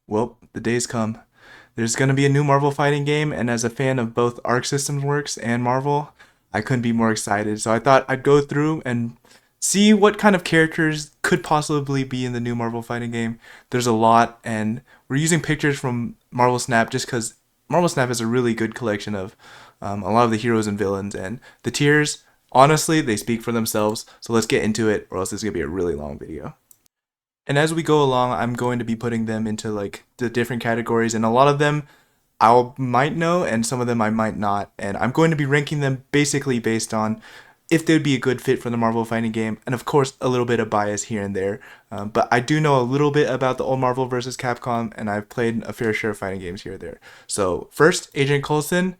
Well, the day's come. There's going to be a new Marvel fighting game, and as a fan of both Arc Systems Works and Marvel, I couldn't be more excited. So I thought I'd go through and see what kind of characters could possibly be in the new Marvel fighting game. There's a lot, and we're using pictures from Marvel Snap just because Marvel Snap is a really good collection of a lot of the heroes and villains, and the tiers, honestly, they speak for themselves. So let's get into it, or else it's going to be a really long video. And as we go along, I'm going to be putting them into like the different categories, and a lot of them I might know, and some of them I might not. And I'm going to be ranking them basically based on if they'd be a good fit for the Marvel fighting game, and of course a little bit of bias here and there. But I do know a little bit about the old Marvel versus Capcom, and I've played a fair share of fighting games here and there. So first, Agent Coulson.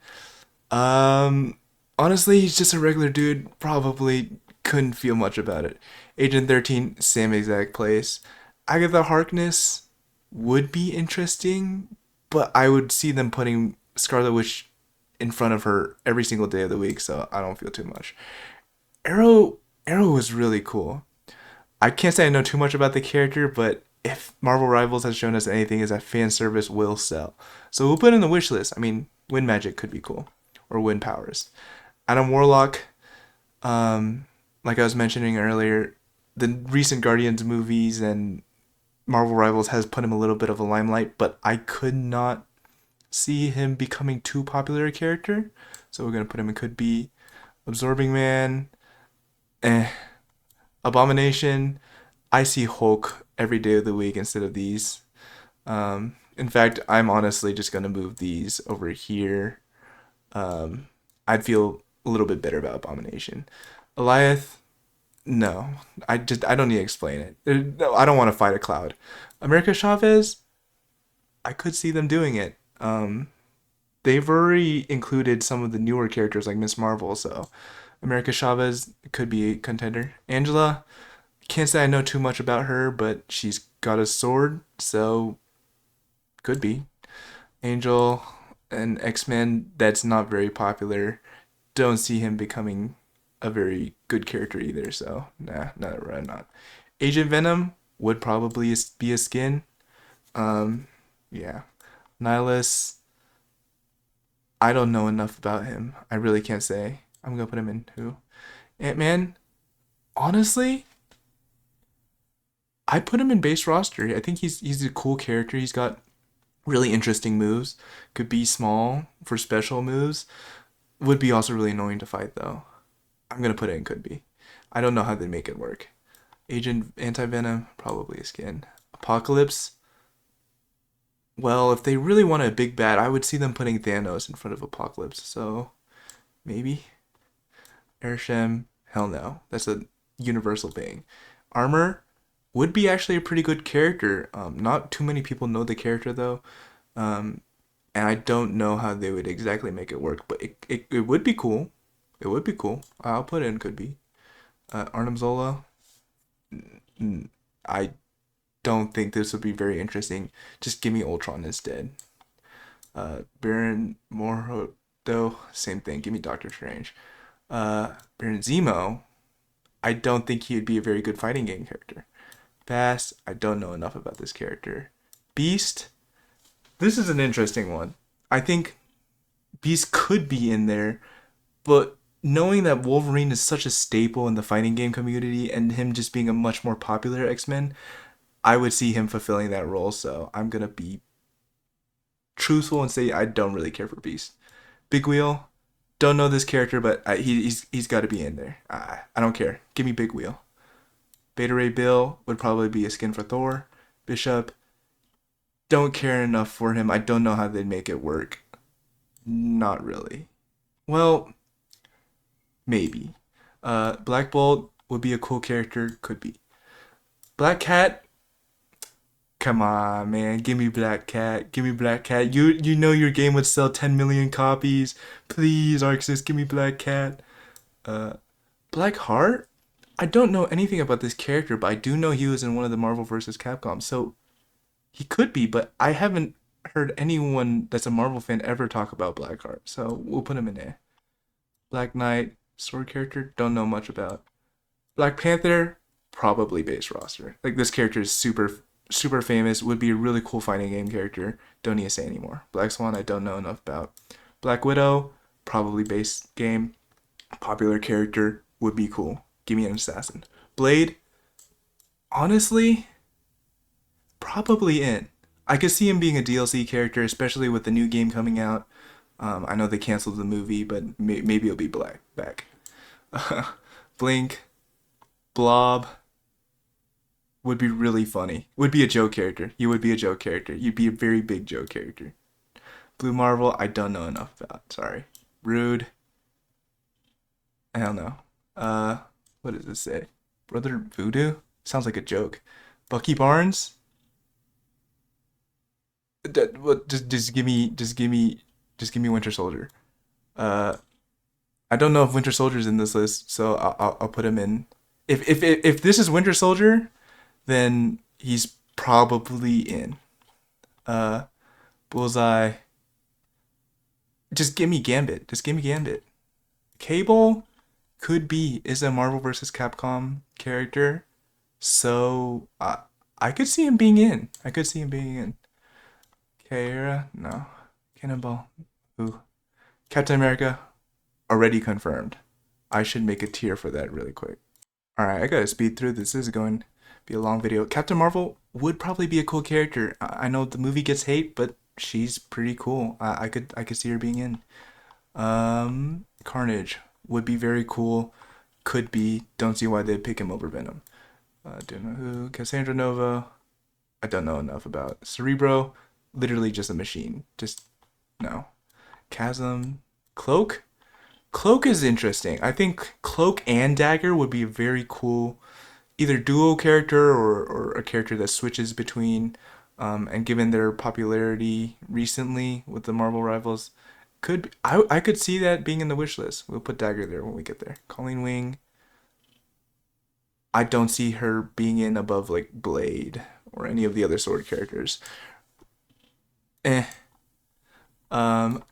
Um, Honestly, he's just a regular dude. Probably couldn't feel much about it. Agent 13, same exact place. Agatha Harkness would be interesting, but I would see them putting Scarlet Witch in front of her every single day of the week, so I don't feel too much. Arrow was really cool. I can't say I know too much about the character, but if Marvel Rivals has shown us anything, is that fan service will sell. So we'll put in the wish list. I mean, wind magic could be cool, or wind powers. Adam Warlock, like I was mentioning earlier, the recent Guardians movies and Marvel Rivals has put him a little bit of a limelight, but I could not see him becoming too popular a character. So we're gonna put him in could be Absorbing Man, eh, Abomination. I see Hulk every day of the week instead of these. In fact, I'm honestly just gonna move these over here. I'd feel a little bit better about Abomination. Eliath, no, I don't need to explain it. No, I don't want to fight a cloud. America Chavez, I could see them doing it. They've already included some of the newer characters like Miss Marvel, so America Chavez could be a contender. Angela, can't say I know too much about her, but she's got a sword, so could be. Angel and X-Men, that's not very popular. Don't see him becoming a very good character either, so nah, not. Agent Venom would probably be a skin. Um, yeah. Nihilus, I don't know enough about him. I really can't say. I'm gonna put him in who? Ant-Man, honestly, I put him in base roster. I think he's a cool character. He's got really interesting moves. Could be small for special moves. Would be also really annoying to fight though. I'm gonna put it in could be. I don't know how they make it work. Agent Anti Venom, probably a skin. Apocalypse. Well, if they really want a big bad, I would see them putting Thanos in front of Apocalypse. So maybe Airsham. Hell no, that's a universal thing. Armor would be actually a pretty good character. Not too many people know the character though. Um, and I don't know how they would exactly make it work, but it would be cool. It would be cool. I'll put it in could be. Arnim Zola. I don't think this would be very interesting. Just give me Ultron instead. Baron Mordo, same thing. Give me Doctor Strange. Baron Zemo, I don't think he would be a very good fighting game character. Bass, I don't know enough about this character. Beast, this is an interesting one. I think Beast could be in there, but knowing that Wolverine is such a staple in the fighting game community and him just being a much more popular X-Men, I would see him fulfilling that role. So I'm gonna be truthful and say I don't really care for Beast. Big Wheel, don't know this character, but he's got to be in there. I don't care. Give me Big Wheel. Beta Ray Bill would probably be a skin for Thor. Bishop, don't care enough for him. I don't know how they'd make it work. Not really. Well, maybe. Black Bolt would be a cool character. Could be. Black Cat, come on, man. Give me Black Cat. Give me Black Cat. You know your game would sell 10 million copies. Please, ArcSys, give me Black Cat. Uh, Black Heart? I don't know anything about this character, but I do know he was in one of the Marvel vs. Capcom. So he could be, but I haven't heard anyone that's a Marvel fan ever talk about Blackheart. So we'll put him in there. Black Knight, sword character, don't know much about. Black Panther, probably base roster. Like this character is super super famous, would be a really cool fighting game character. Don't need to say anymore. Black Swan, I don't know enough about. Black Widow, probably base game. Popular character, would be cool. Give me an assassin. Blade, honestly, probably in. I could see him being a DLC character, especially with the new game coming out. I know they canceled the movie, but maybe it'll be black back. Blink, Blob would be really funny. Would be a joke character. You would be a joke character. You'd be a very big joke character. Blue Marvel, I don't know enough about. Sorry. Rude, I don't know. Uh, what does it say? Brother Voodoo? Sounds like a joke. Bucky Barnes? What? Just give me Winter Soldier. Uh, I don't know if Winter Soldier's in this list, so I'll put him in. If this is Winter Soldier, then he's probably in. Uh, Bullseye. Just give me Gambit. Just give me Gambit. Cable could be is a Marvel vs. Capcom character, so I could see him being in. I could see him being in. Kara, no. Cannonball. Ooh. Captain America, already confirmed. I should make a tier for that really quick. Alright, I gotta speed through this. This is going to be a long video. Captain Marvel would probably be a cool character. I know the movie gets hate, but she's pretty cool. I could see her being in. Carnage would be very cool. Could be. Don't see why they'd pick him over Venom. Don't know who. Cassandra Nova. I don't know enough about. Cerebro. Literally just a machine. Just no. Chasm. Cloak. Cloak is interesting. I think Cloak and Dagger would be a very cool either duo character or a character that switches between. And given their popularity recently with the Marvel rivals, I could see that being in the wish list. We'll put Dagger there when we get there. Colleen Wing. I don't see her being in above like Blade or any of the other sword characters. Eh.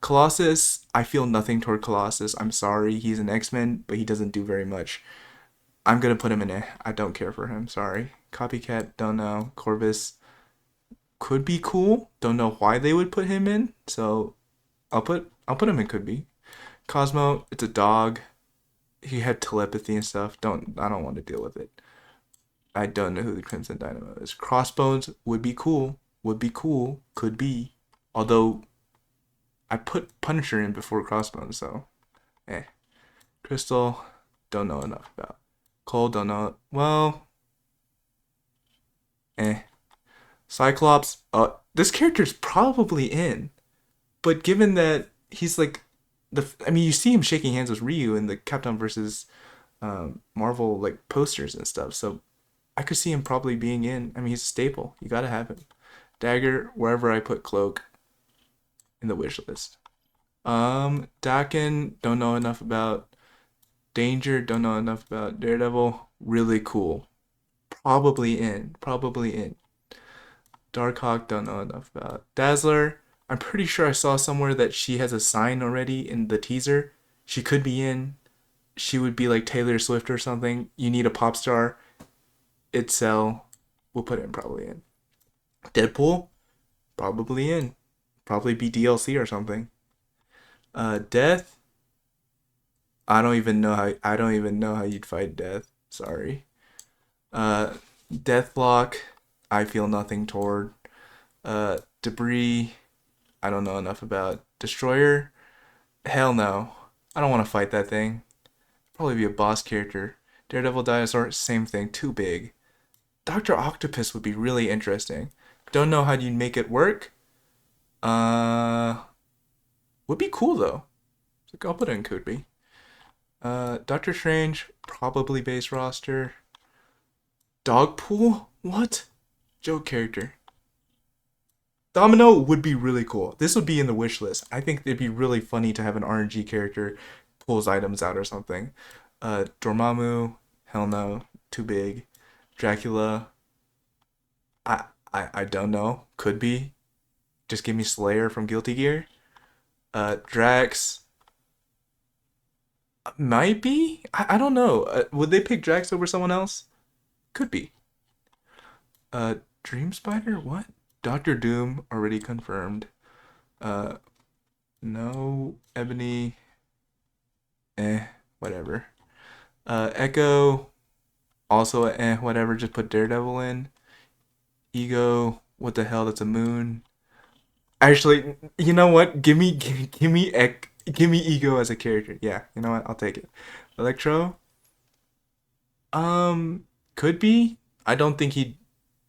Colossus. I feel nothing toward Colossus. I'm sorry. He's an X-Men, but he doesn't do very much. I'm gonna put him in. I don't care for him. Sorry. Copycat. Don't know. Corvus could be cool. Don't know why they would put him in. So I'll put him in. Could be. Cosmo. It's a dog. He had telepathy and stuff. I don't want to deal with it. I don't know who the Crimson Dynamo is. Crossbones would be cool. Would be cool. Could be. Although I put Punisher in before Crossbones, so eh. Crystal, don't know enough about. Cole, don't know. Well, eh. Cyclops, this character's probably in, but given that he's like I mean, you see him shaking hands with Ryu in the Capcom versus Marvel like posters and stuff, so I could see him probably being in. I mean, he's a staple. You gotta have him. Dagger, wherever I put Cloak in the wish list. Dakin, don't know enough about. Danger, don't know enough about. Daredevil, really cool. Probably in. Probably in. Darkhawk, don't know enough about. Dazzler, I'm pretty sure I saw somewhere that she has a sign already in the teaser. She could be in. She would be like Taylor Swift or something. You need a pop star. Itzel, we'll put it probably in. Deadpool, probably in. Probably be DLC or something. Death, I don't even know how you'd fight Death. Sorry. Uh, Deathlock, I feel nothing toward. Debris, I don't know enough about. Destroyer, hell no. I don't want to fight that thing. Probably be a boss character. Daredevil Dinosaur, same thing, too big. Doctor Octopus would be really interesting. Don't know how you'd make it work. Uh, would be cool though. Like I'll put it in could be. Doctor Strange, probably base roster. Dogpool? What? Joke character. Domino would be really cool. This would be in the wish list. I think it'd be really funny to have an RNG character pulls items out or something. Dormammu, hell no, too big. Dracula, I don't know. Could be. Just give me Slayer from Guilty Gear. Drax, might be. I don't know. Would they pick Drax over someone else? Could be. Uh, Dream Spider? What? Doctor Doom already confirmed. Uh, no. Ebony. Whatever. Echo. Also whatever. Just put Daredevil in. Ego. What the hell? That's a moon. Actually, you know what? Give me Ego as a character. Yeah, you know what? I'll take it. Electro. Um, could be. I don't think he.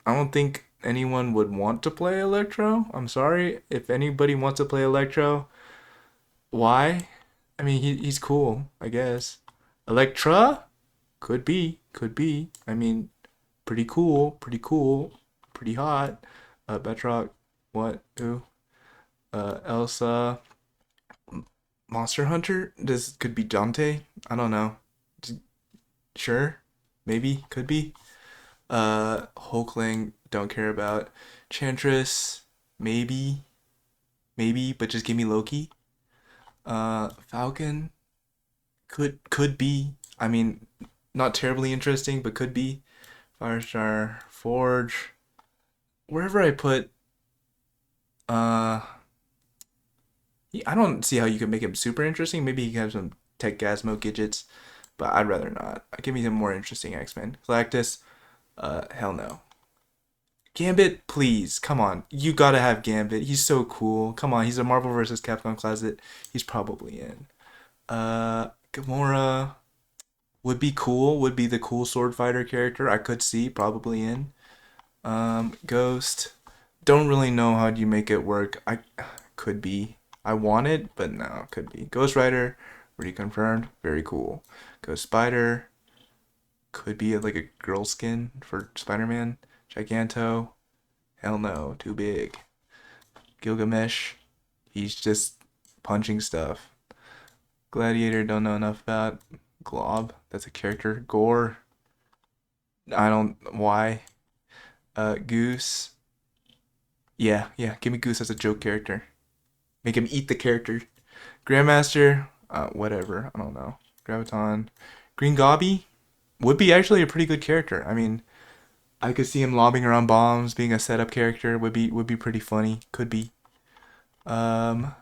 I don't think anyone would want to play Electro. I'm sorry. If anybody wants to play Electro, why? I mean, he's cool, I guess. Electra could be, could be. I mean, pretty cool, pretty hot. Betrock, what? Who? Elsa, Monster Hunter. This could be Dante. I don't know. Sure, maybe, could be. Hulkling, don't care about. Chantress, maybe, maybe, but just give me Loki. Falcon, could be. I mean, not terribly interesting, but could be. Firestar, Forge, wherever I put. Uh, I don't see how you could make him super interesting. Maybe he can have some Tech Gasmo gadgets, but I'd rather not. Give me some more interesting X Men. Galactus, hell no. Gambit, please, come on. You gotta have Gambit. He's so cool. Come on, he's a Marvel vs. Capcom closet. He's probably in. Gamora would be cool. Would be the cool sword fighter character. I could see probably in. Ghost. Don't really know how you make it work. I could be. I want it, but no, could be. Ghost Rider, reconfirmed. Very cool. Ghost Spider. Could be like a girl skin for Spider-Man. Giganto. Hell no, too big. Gilgamesh. He's just punching stuff. Gladiator, don't know enough about. Glob, that's a character. Gore. I don't. Why? Goose. Yeah, yeah. Give me Goose as a joke character. Make him eat the character. Grandmaster. Whatever. I don't know. Graviton. Green Gobby would be actually a pretty good character. I mean, I could see him lobbing around bombs, being a setup character. Would be pretty funny. Could be. Um,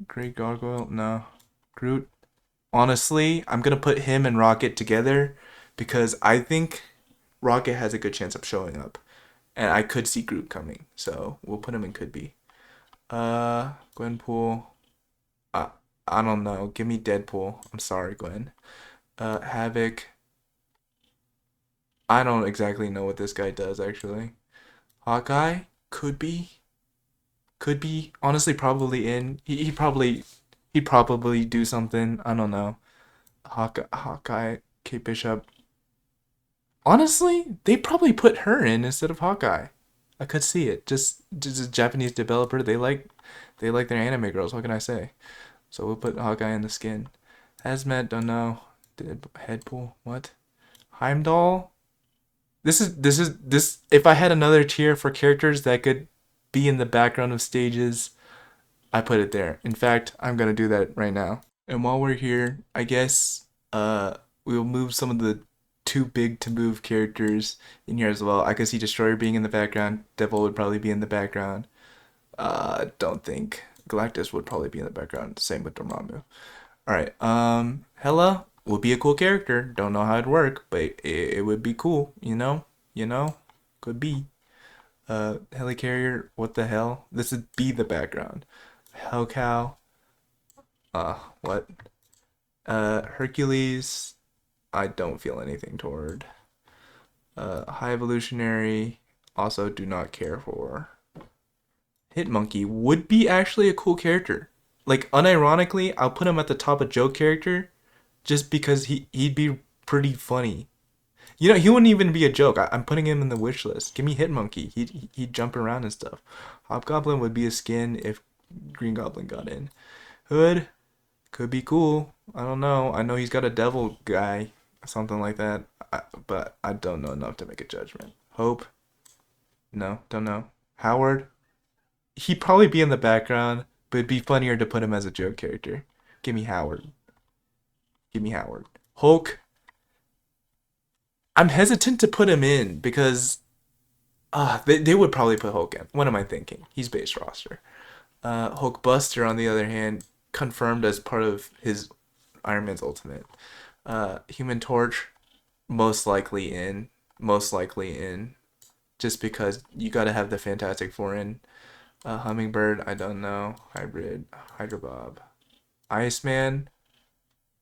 Great Gargoyle. No. Groot. Honestly, I'm gonna put him and Rocket together because I think Rocket has a good chance of showing up, and I could see Groot coming. So we'll put him in could be. Gwenpool. Uh, I don't know. Give me Deadpool. I'm sorry, Gwen. Havoc. I don't exactly know what this guy does actually. Hawkeye could be. Could be. Honestly, probably in. He'd probably do something. I don't know. Hawkeye, Kate Bishop. Honestly, they probably put her in instead of Hawkeye. I could see it. Just a Japanese developer. They like their anime girls. What can I say? So we'll put Hawkeye in the skin. Hazmat, don't know. Headpool, what? Heimdall. This. If I had another tier for characters that could be in the background of stages, I put it there. In fact, I'm gonna do that right now. And while we're here, I guess we'll move some of the too big to move characters in here as well. I could see Destroyer being in the background. Devil would probably be in the background. Don't think Galactus would probably be in the background. Same with Dormammu. All right. Hela would be a cool character. Don't know how it'd work, but it would be cool. You know, could be. Helicarrier. What the hell? This would be the background. Hellcow. What? Hercules. I don't feel anything toward. High Evolutionary. Also, do not care for. Hitmonkey would be actually a cool character. Like unironically, I'll put him at the top of joke character, just because he'd be pretty funny. He wouldn't even be a joke. I'm putting him in the wish list. Give me Hitmonkey. He'd jump around and stuff. Hobgoblin would be a skin if Green Goblin got in. Hood could be cool. I don't know. I know he's got a devil guy, something like that. But I don't know enough to make a judgment. Hope. No, don't know. Howard. He'd probably be in the background, but it'd be funnier to put him as a joke character. Give me Howard. Give me Howard. Hulk. I'm hesitant to put him in because They would probably put Hulk in. What am I thinking? He's base roster. Hulkbuster, on the other hand, confirmed as part of his Iron Man's Ultimate. Human Torch, most likely in. Most likely in. Just because you gotta have the Fantastic Four in. Hummingbird, I don't know. Hybrid, Hydra Bob. Iceman,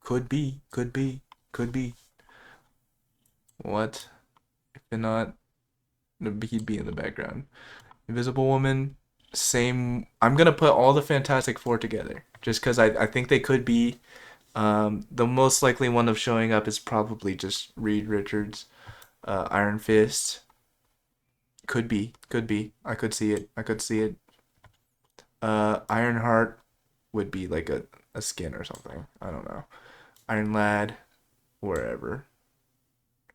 could be, could be, could be. What? If not, he'd be in the background. Invisible Woman, same. I'm gonna put all the Fantastic Four together, just because I think they could be. The most likely one of showing up is probably just Reed Richards. Iron Fist, could be, could be. I could see it. I could see it. Ironheart would be like a skin or something. I don't know. Iron Lad, wherever.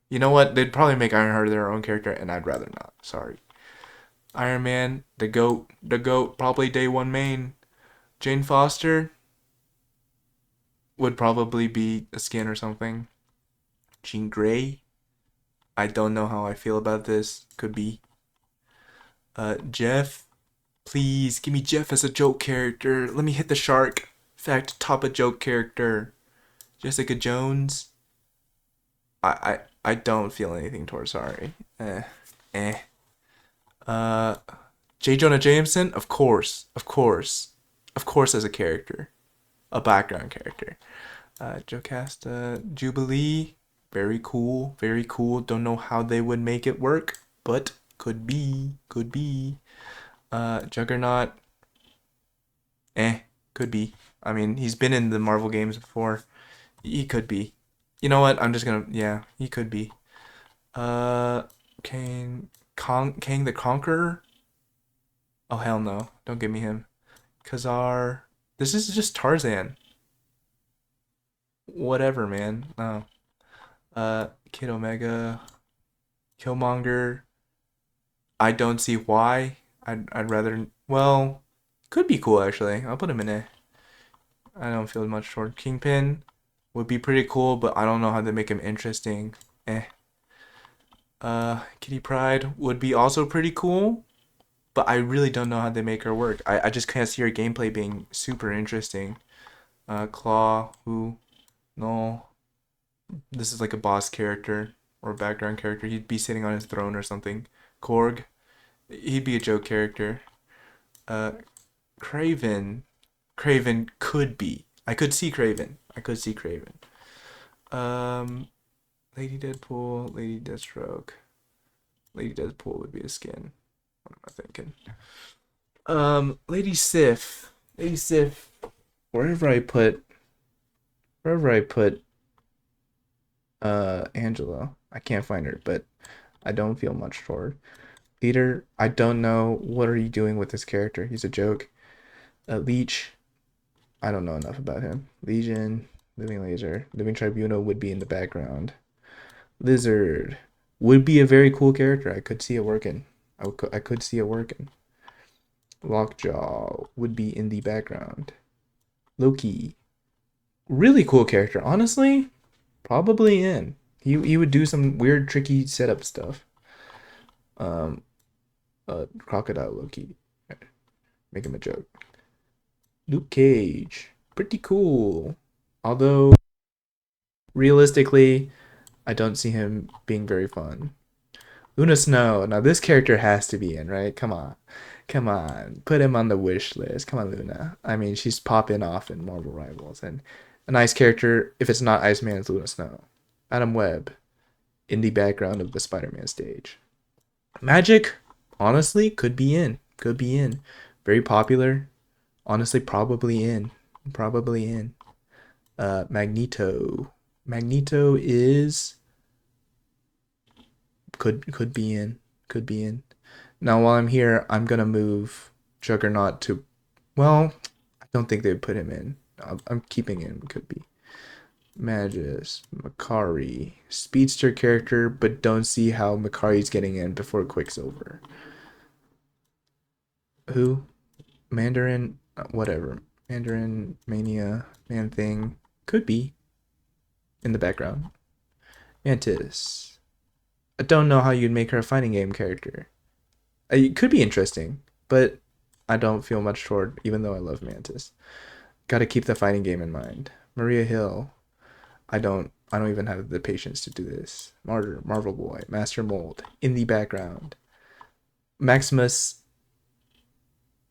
You know what? They'd probably make Ironheart their own character, and I'd rather not. Sorry. Iron Man, the goat, probably day one main. Jane Foster would probably be a skin or something. Jean Grey, I don't know how I feel about this. Could be. Jeff, please give me Jeff as a joke character. Let me hit the shark. Fact, top a joke character. Jessica Jones, I don't feel anything towards. Sorry. Eh. Uh, J. Jonah Jameson, of course, of course, of course, as a character, a background character. Jocasta Jubilee, very cool, very cool. Don't know how they would make it work, but could be, could be. Juggernaut, could be. I mean, he's been in the Marvel games before. He could be. You know what? I'm just gonna, yeah, he could be. Uh, Kang the Conqueror. Oh hell no! Don't give me him. Kazar. This is just Tarzan. Whatever, man. No. Kid Omega. Killmonger. I don't see why. I'd rather. Well, could be cool actually. I'll put him in A. I don't feel much toward Kingpin. Would be pretty cool, but I don't know how to make him interesting. Eh. Kitty Pride would be also pretty cool, but I really don't know how they make her work. I just can't see her gameplay being super interesting. Claw, who, no, this is like a boss character or a background character. He'd be sitting on his throne or something. Korg, he'd be a joke character. Uh, Craven, Craven could be. I could see Craven. I could see Craven. Um, Lady Deadpool, Lady Deathstroke. Lady Deadpool would be a skin. What am I thinking? Lady Sif. Lady Sif. Wherever I put, wherever I put, Angela, I can't find her, but I don't feel much for her. Leader, I don't know. What are you doing with this character? He's a joke. Leech, I don't know enough about him. Legion, Living Laser, Living Tribunal would be in the background. Lizard would be a very cool character. I could see it working. I could see it working. Lockjaw would be in the background. Loki, really cool character. Honestly, probably in. He would do some weird, tricky setup stuff. Um, Crocodile Loki, make him a joke. Luke Cage, pretty cool. Although realistically, I don't see him being very fun. Luna Snow. Now this character has to be in, right? Come on. Come on. Put him on the wish list. Come on, Luna. I mean, she's popping off in Marvel Rivals. And a nice character, if it's not Iceman, it's Luna Snow. Adam Webb, in the background of the Spider-Man stage. Magic, honestly, could be in. Could be in. Very popular. Honestly, probably in. Probably in. Magneto. Magneto is could be in. Could be in. Now, while I'm here, I'm gonna move Juggernaut to. Well, I don't think they would put him in. I'm keeping him. Could be Magus, Makari, speedster character, but don't see how Makari's getting in before Quicksilver. Who? Mandarin, whatever. Mandarin Mania Man Thing could be in the background. Mantis. I don't know how you'd make her a fighting game character. It could be interesting, but I don't feel much toward, even though I love Mantis. Got to keep the fighting game in mind. Maria Hill. I don't even have the patience to do this. Martyr, Marvel Boy, Master Mold in the background. Maximus,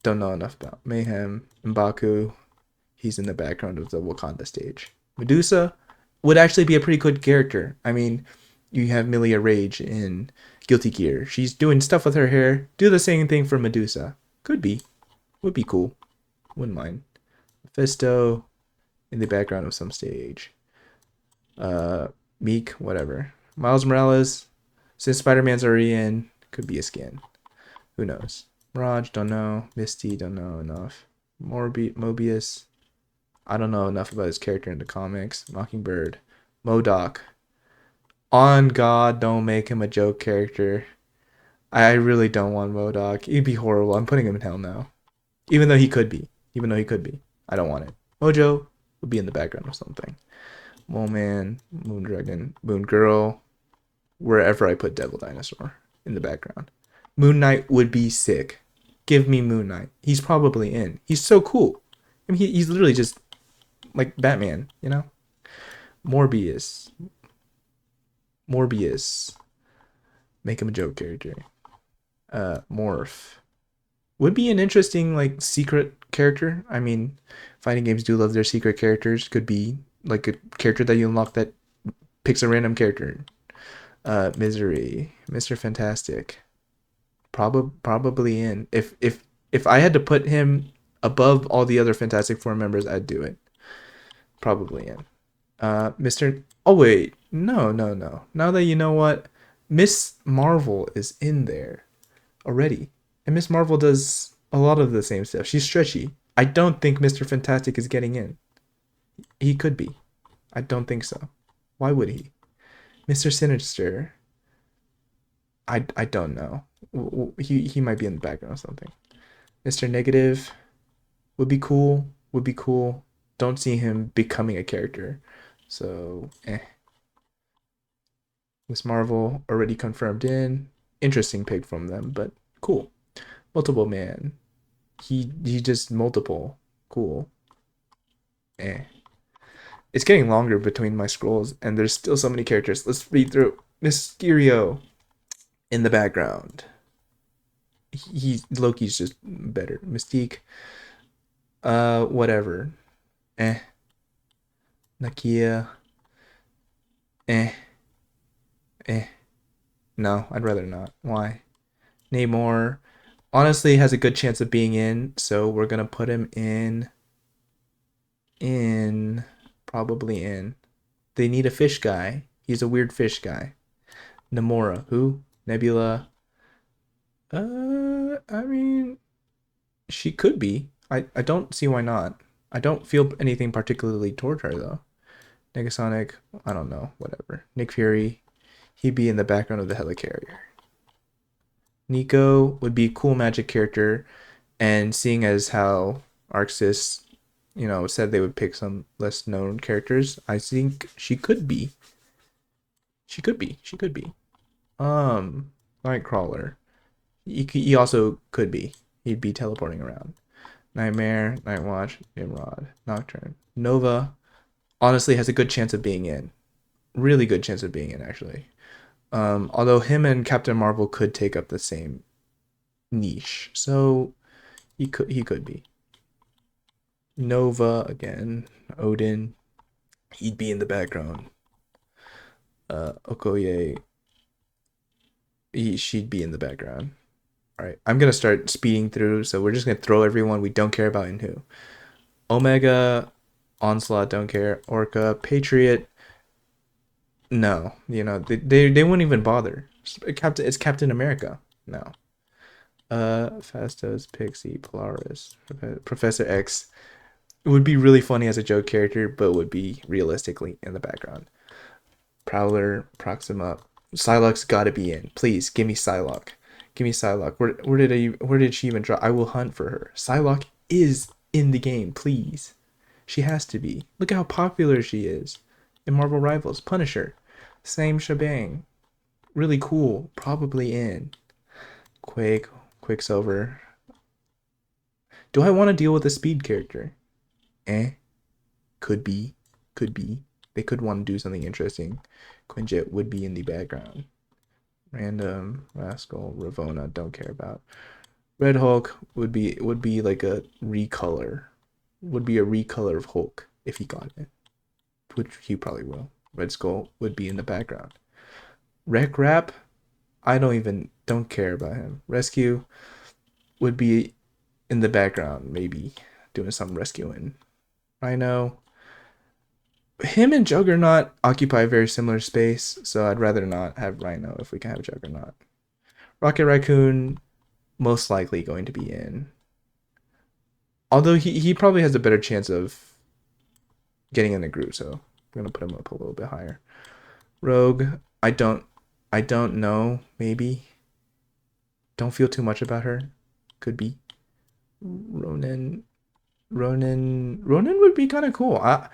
don't know enough about. Mayhem, M'Baku, he's in the background of the Wakanda stage. Medusa would actually be a pretty good character. I mean, you have Milia Rage in Guilty Gear. She's doing stuff with her hair. Do the same thing for Medusa. Could be. Would be cool. Wouldn't mind. Mephisto in the background of some stage. Meek, whatever. Miles Morales, since Spider-Man's already in, could be a skin. Who knows? Mirage, don't know. Misty, don't know enough. Mobius, I don't know enough about his character in the comics. Mockingbird, MODOK. On God, don't make him a joke character. I really don't want MODOK. He'd be horrible. I'm putting him in hell now. Even though he could be. Even though he could be. I don't want it. Mojo would be in the background or something. Moleman, Moondragon, Moon Girl, wherever I put Devil Dinosaur in the background. Moon Knight would be sick. Give me Moon Knight. He's probably in. He's so cool. I mean, he's literally just like Batman, you know? Morbius. Morbius. Make him a joke character. Morph. Would be an interesting, like, secret character. I mean, fighting games do love their secret characters. Could be, like, a character that you unlock that picks a random character. Misery. Mr. Fantastic. Probably in. If I had to put him above all the other Fantastic Four members, I'd do it. Probably in. Mr. Oh wait, no. Now that you know what, Miss Marvel is in there already, and Miss Marvel does a lot of the same stuff. She's stretchy. I don't think Mr. Fantastic is getting in. He could be. I don't think so. Why would he? Mr. Sinister. I don't know. He might be in the background or something. Mr. Negative would be cool. Would be cool. Don't see him becoming a character. So, Miss Marvel already confirmed in. Interesting pick from them, but cool. Multiple Man. He just multiple. Cool. It's getting longer between my scrolls, and there's still so many characters. Let's read through. Mysterio in the background. Loki's just better. Mystique. Whatever. Nakia. Eh. No, I'd rather not. Why? Namor honestly has a good chance of being in, so we're gonna put him in. Probably in. They need a fish guy. He's a weird fish guy. Namora, who? Nebula. I mean, she could be. I don't see why not. I don't feel anything particularly toward her though. Negasonic, I don't know, whatever. Nick Fury, he'd be in the background of the helicarrier. Nico would be a cool magic character, and seeing as how ArcSys, said they would pick some less known characters, I think she could be. She could be. Nightcrawler. He also could be. He'd be teleporting around. Nightmare, Nightwatch, Nimrod, Nocturne. Nova honestly has a good chance of being in. Really good chance of being in, actually. Although him and Captain Marvel could take up the same niche, so he could be. Nova again, Odin, he'd be in the background. Okoye, she'd be in the background. All right, I'm gonna start speeding through, so we're just gonna throw everyone we don't care about in who. Omega, Onslaught, don't care. Orca, Patriot. No, they wouldn't even bother. It's Captain America. No. Fastos, Pixie, Polaris, Professor X. It would be really funny as a joke character, but would be realistically in the background. Prowler, Proxima, Psylocke's gotta be in. Please give me Psylocke. Give me Psylocke. Where did she even drop? I will hunt for her. Psylocke is in the game, please. She has to be. Look how popular she is in Marvel Rivals. Punisher, same shebang. Really cool. Probably in. Quake, Quicksilver. Do I want to deal with a speed character? Eh. Could be. Could be. They could want to do something interesting. Quinjet would be in the background. Random, Rascal, Ravonna, don't care about. Red Hulk would be like a recolor. Would be a recolor of Hulk if he got it. Which he probably will. Red Skull would be in the background. Wreck Rap, I don't care about him. Rescue would be in the background, maybe doing some rescuing. Rhino, him and Juggernaut occupy a very similar space, so I'd rather not have Rhino if we can have Juggernaut. Rocket Raccoon, most likely going to be in. Although he probably has a better chance of getting in the group, so I'm gonna put him up a little bit higher. Rogue, I don't know, maybe. Don't feel too much about her. Could be. Ronan would be kind of cool. I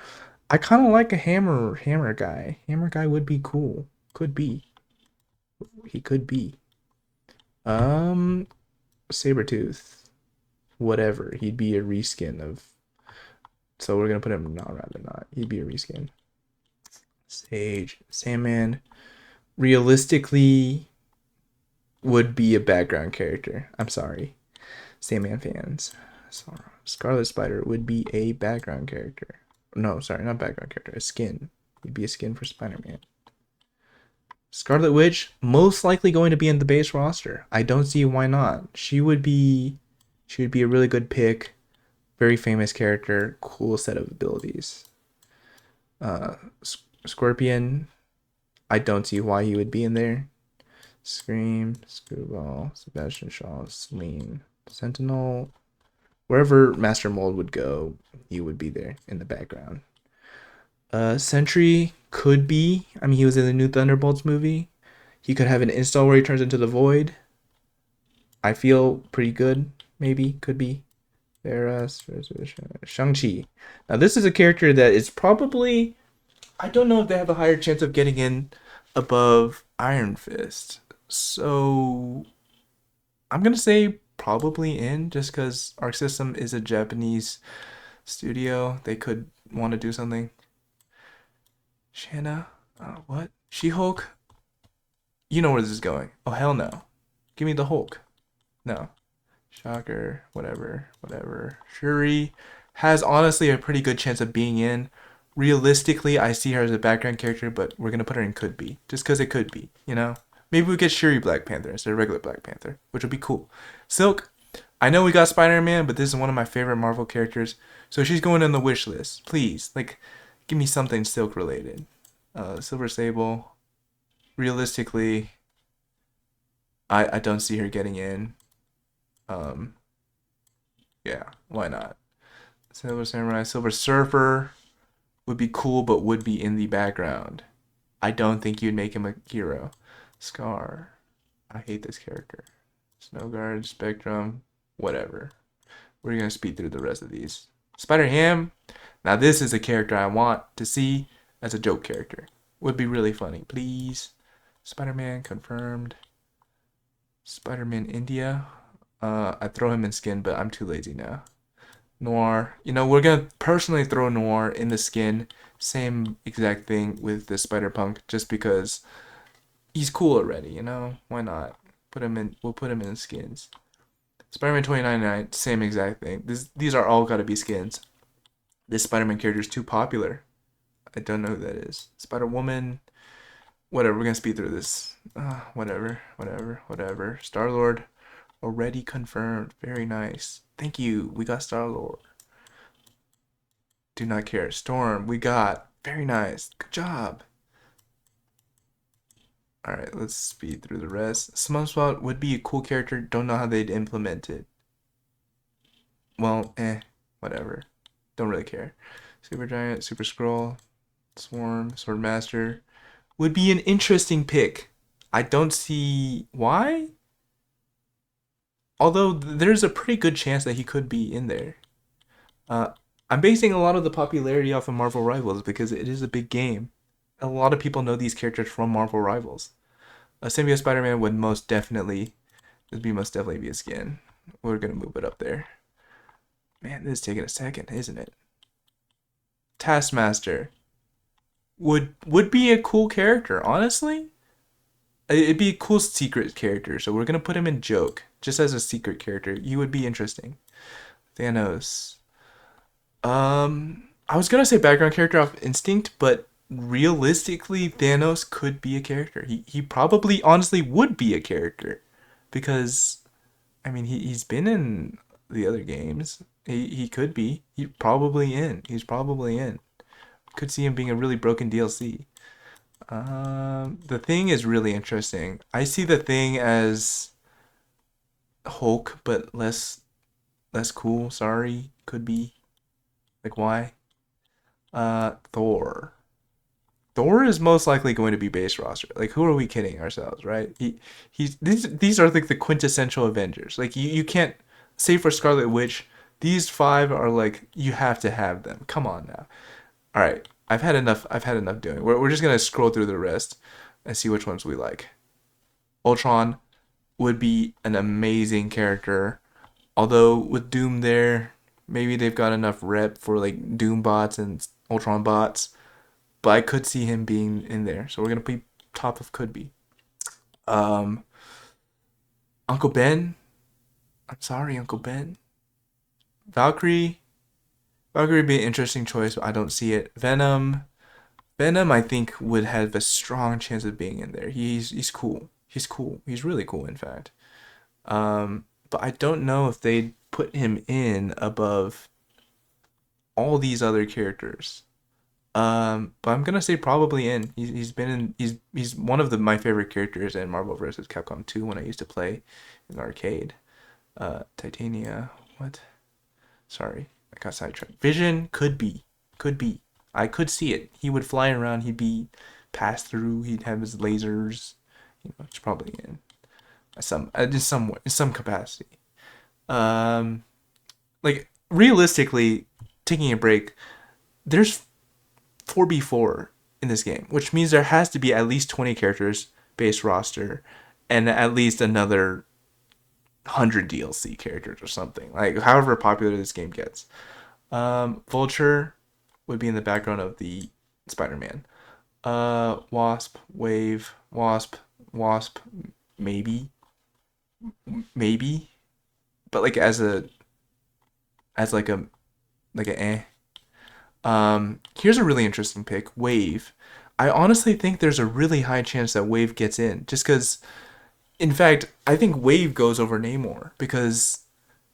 kind of like a hammer guy. Hammer guy would be cool. Could be. He could be. Sabretooth. Whatever. He'd be a reskin of. So we're gonna put him rather not. He'd be a reskin. Sage. Sandman. Realistically would be a background character. I'm sorry. Sandman fans. Scarlet Spider would be a background character. No, sorry, not background character. A skin. He'd be a skin for Spider-Man. Scarlet Witch, most likely going to be in the base roster. I don't see why not. She would be a really good pick. Very famous character. Cool set of abilities. Scorpion, I don't see why he would be in there. Scream, Screwball, Sebastian Shaw, Celine, Sentinel. Wherever Master Mold would go, he would be there in the background. Sentry could be. I mean, he was in the new Thunderbolts movie. He could have an install where he turns into the Void. I feel pretty good. Maybe. Could be. There, Shang-Chi. Now, this is a character that is probably... I don't know if they have a higher chance of getting in above Iron Fist. So... I'm going to say probably in, just because Arc System is a Japanese studio. They could want to do something. Shanna? What? She-Hulk? You know where this is going. Oh, hell no. Give me the Hulk. No. Shocker. Whatever. Shuri has honestly a pretty good chance of being in. Realistically, I see her as a background character, but we're going to put her in could be. Just because it could be, you know? Maybe we get Shuri Black Panther instead of regular Black Panther, which would be cool. Silk, I know we got Spider-Man, but this is one of my favorite Marvel characters. So she's going on the wish list. Please, like, give me something Silk related. Silver Sable. Realistically, I don't see her getting in. Yeah, why not? Silver Samurai, Silver Surfer would be cool, but would be in the background. I don't think you'd make him a hero. Scar. I hate this character. Snow Guard, Spectrum, whatever. We're going to speed through the rest of these. Spider-Ham. Now this is a character I want to see as a joke character. Would be really funny. Please. Spider-Man confirmed. Spider-Man India. I throw him in skin, but I'm too lazy now. Noir. You know, we're going to personally throw Noir in the skin. Same exact thing with the Spider-Punk, just because he's cool already, you know? Why not? We'll put him in skins. Spider-Man 2099, same exact thing. These are all gotta be skins. This Spider-Man character is too popular. I don't know who that is. Spider-Woman, whatever, we're gonna speed through this. Whatever. Star-Lord, already confirmed. Very nice. Thank you, we got Star-Lord. Do not care. Storm, we got. Very nice. Good job. Alright, let's speed through the rest. SpongeBob would be a cool character. Don't know how they'd implement it. Well, whatever. Don't really care. Supergiant, Super Scroll, Swarm, Swordmaster would be an interesting pick. I don't see why. Although there's a pretty good chance that he could be in there. I'm basing a lot of the popularity off of Marvel Rivals because it is a big game. A lot of people know these characters from Marvel Rivals. A Symbiote Spider-Man would most definitely This be must definitely be a skin. We're gonna move it up there. Man, this is taking a second, isn't it? Taskmaster would be a cool character, honestly. It'd be a cool secret character, so we're gonna put him in joke, just as a secret character. He would be interesting. Thanos. I was gonna say background character off instinct, but realistically, Thanos could be a character. He probably honestly would be a character, because I mean he's been in the other games. He could be. He's probably in. He's probably in. Could see him being a really broken DLC. The Thing is really interesting. I see the Thing as Hulk, but less cool. Sorry, could be. Like why? Thor. Thor is most likely going to be base roster. Like who are we kidding ourselves, right? He's these are like the quintessential Avengers. Like you can't say for Scarlet Witch, these five are like you have to have them. Come on now. All right, I've had enough. I've had enough doing. We're just gonna scroll through the rest and see which ones we like. Ultron would be an amazing character. Although with Doom there, maybe they've got enough rep for like Doom bots and Ultron bots. But I could see him being in there. So we're gonna put top of could be. Um, Uncle Ben. I'm sorry, Uncle Ben. Valkyrie. Valkyrie would be an interesting choice, but I don't see it. Venom. Venom, I think, would have a strong chance of being in there. He's cool. He's cool. He's really cool, in fact. But I don't know if they'd put him in above all these other characters. But I'm gonna say probably in. He's been in. He's one of my favorite characters in Marvel vs. Capcom 2 when I used to play in the arcade. Titania. What? Sorry, I got sidetracked. Vision could be. I could see it. He would fly around. He'd be passed through. He'd have his lasers. It's probably in in some capacity. Um, like realistically, taking a break, there's 4v4 in this game, which means there has to be at least 20 characters base roster and at least another 100 DLC characters or something. Like however popular this game gets. Vulture would be in the background of the Spider-Man. Wasp, Wave, Wasp, maybe, maybe, but like as like a here's a really interesting pick. Wave. I honestly think there's a really high chance that Wave gets in, just because. In fact, I think Wave goes over Namor because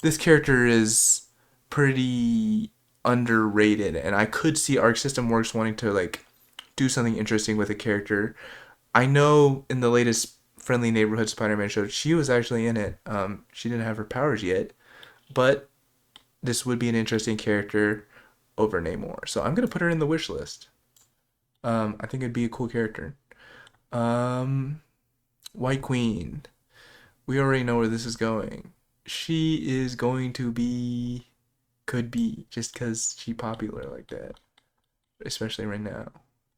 this character is pretty underrated, and I could see Arc System Works wanting to like do something interesting with a character. I know in the latest Friendly Neighborhood Spider-Man show, she was actually in it. She didn't have her powers yet, but this would be an interesting character over Namor. So I'm gonna put her in the wish list. I think it'd be a cool character. Um, White Queen. We already know where this is going. She is going to be, could be, just because she's popular like that, especially right now.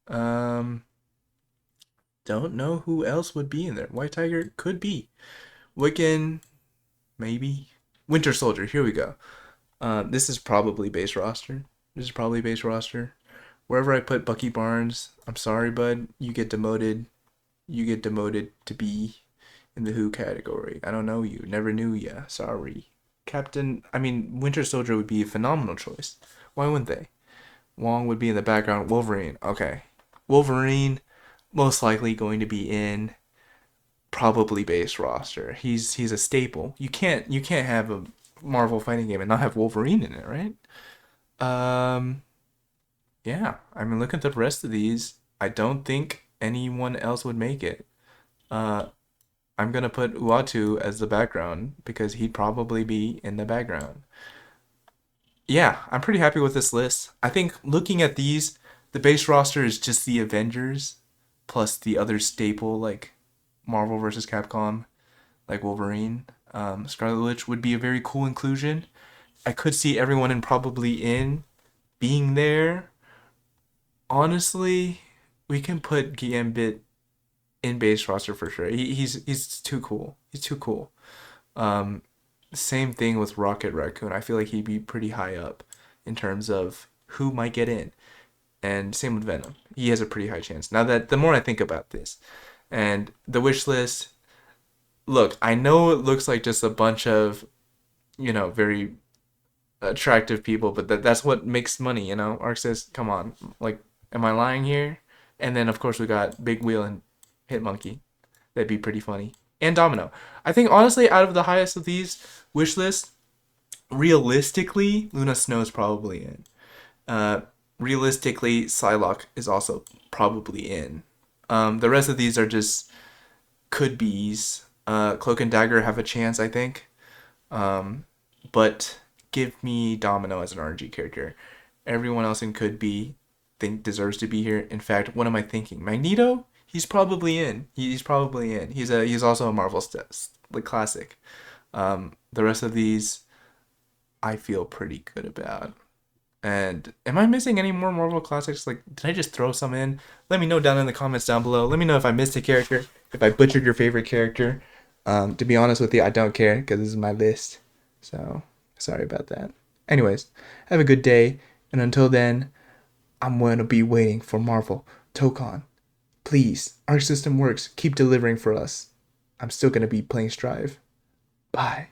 Um, don't know who else would be in there. White Tiger could be. Wiccan, maybe. Winter Soldier. Here we go. This is probably base roster. This is probably base roster. Wherever I put Bucky Barnes, I'm sorry, bud. You get demoted. You get demoted to be in the Who category. I don't know you. Never knew ya. Sorry. Winter Soldier would be a phenomenal choice. Why wouldn't they? Wong would be in the background. Wolverine. Okay. Wolverine, most likely going to be in probably base roster. He's a staple. You can't have a Marvel fighting game and not have Wolverine in it, right? Um, yeah. Look at the rest of these. I don't think anyone else would make it. Uh, I'm gonna put Uatu as the background because he'd probably be in the background. Yeah, I'm pretty happy with this list. I think looking at these, the base roster is just the Avengers plus the other staple like Marvel versus Capcom, like Wolverine. Scarlet Witch would be a very cool inclusion. I could see everyone in probably in being there. Honestly, we can put Gambit in base roster for sure. He's too cool. He's too cool. Same thing with Rocket Raccoon. I feel like he'd be pretty high up in terms of who might get in. And same with Venom. He has a pretty high chance. Now that the more I think about this, and the wish list, look, I know it looks like just a bunch of, very attractive people, but that's what makes money, ArcSys, come on. Like, am I lying here? And then of course we got Big Wheel and Hitmonkey. That'd be pretty funny. And Domino. I think honestly, out of the highest of these wish lists, realistically, Luna Snow's probably in. Uh, realistically, Psylocke is also probably in. The rest of these are just could be's. Cloak and Dagger have a chance, I think. But give me Domino as an RNG character. Everyone else in could be think deserves to be here. In fact, what am I thinking? Magneto? He's probably in. He's probably in. He's also a Marvel like classic. The rest of these I feel pretty good about. And am I missing any more Marvel classics? Like, did I just throw some in? Let me know down in the comments down below. Let me know if I missed a character, if I butchered your favorite character. To be honest with you, I don't care because this is my list. So, sorry about that. Anyways, have a good day. And until then, I'm going to be waiting for Marvel. Tokon, please, Arc System Works, keep delivering for us. I'm still going to be playing Strive. Bye.